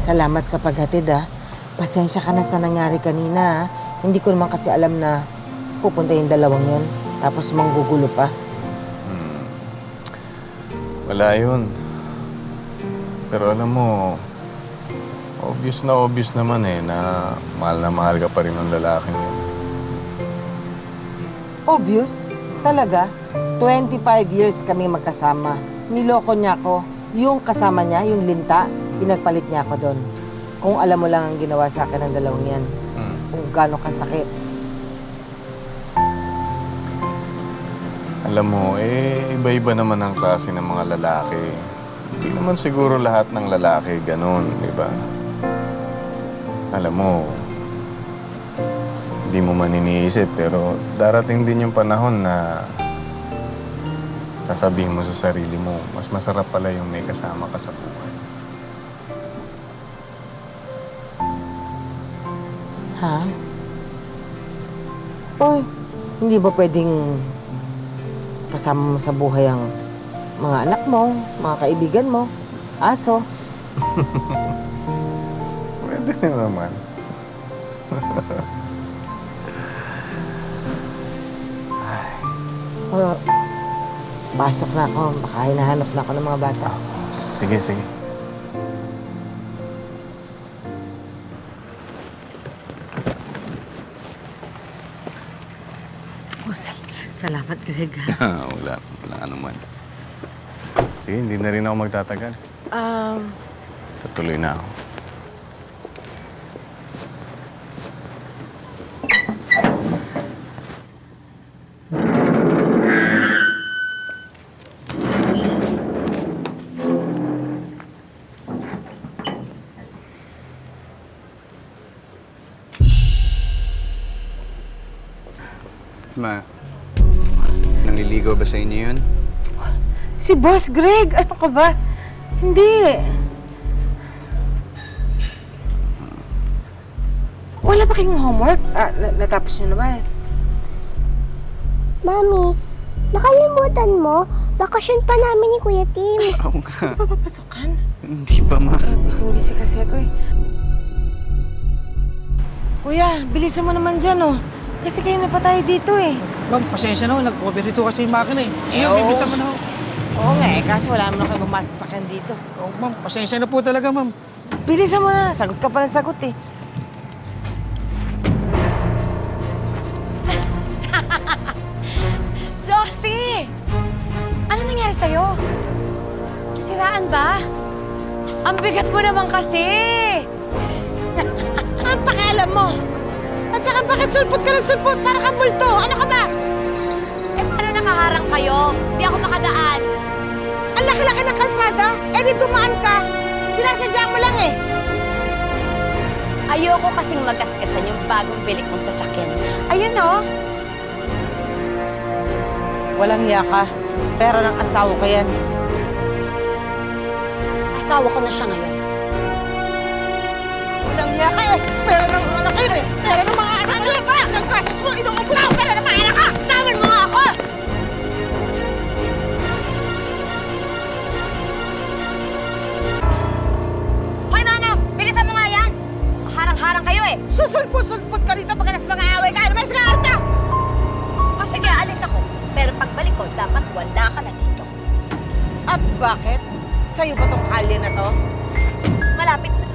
Salamat sa paghatid, ah. Pasensya ka na sa nangyari kanina, ah. Hindi ko naman kasi alam na pupunta yung dalawang yun. Tapos manggugulo pa. Wala yun. Pero alam mo, obvious naman eh na mahal ka pa rin ng lalaking yun. Obvious? Talaga? 25 years kami magkasama. Niloko niya ako. Yung kasama niya, yung linta, pinagpalit niya ako doon. Kung alam mo lang ang ginawa sa akin ng dalawang yan. Kung gaano kasakit. Alam mo, iba-iba naman ang klase ng mga lalaki. Hindi naman siguro lahat ng lalaki ganun, di ba? Alam mo, hindi mo man iniisip, pero darating din yung panahon na sasabihin mo sa sarili mo, mas masarap pala yung may kasama ka sa buhay. Ha? Uy, hindi ba pwedeng kasama mo sa buhay ang mga anak mo, mga kaibigan mo, aso? Pwede naman. Pasok na ako. Baka hinahanap na ako ng mga bata. Sige, sige. Oh, salamat, Greg. Wala naman. Sige, hindi na rin ako magtatagal. Tutuloy na ako. Ma, nangliligaw ba sa inyo yun? Si Boss Greg, ano ka ba? Hindi. Wala ba kayong homework? Natapos nyo na ba? Mami, nakalimutan mo? Bakasyon pa namin ni Kuya Tim. Oo nga. Hindi pa papasukan? Hindi pa, Ma. Bising-busy kasi ako eh. Kuya, bilisan mo naman dyan oh. Kasi kayo na pa tayo dito eh. Ma'am, pasensya na ho. Nag-overheat kasi yung makina eh. Sige, bibisan ko na ho. Oo nga eh, kasi wala naman kayo bumasasakyan dito. Oh, ma'am, pasensya na po talaga, ma'am. Bilisan mo na, sagot ka pa ng sagot eh. Josie! Ano nangyari sa'yo? Nasiraan ba? Ang bigat mo naman kasi! Ang pakialam mo? At saka bakit sulpot ka ng sulpot para ka multo? Ano ka ba? Eh, paano nakaharang kayo? Hindi ako makadaan. Ang laki-laki ng kalsada? Eh di dumaan ka. Sinasadya mo lang eh. Ayoko kasing magaskasan yung bagong bili kong sasakyan. Ayun, oh. Walang hiya ka. Pera ng asawa ko yan. Asawa ko na siya ngayon. Walang hiya ka eh. Pera ng anak yun eh. Pera ng mga anak ko yun. Nagkasos mo, inuumpla ko. Pera ng mga anak ka. Tawan mo nga ako! Hoy, Manang! Bilisan mo nga yan! Harang-harang kayo eh! Susulpot-sulpot ka dito pagkatas mga away ka. Lumayas ka alta! O sige, alis ako. Pero pagbalik ko, dapat wala ka na dito. At bakit? Sa'yo ba tong kalye na to? Malapit na.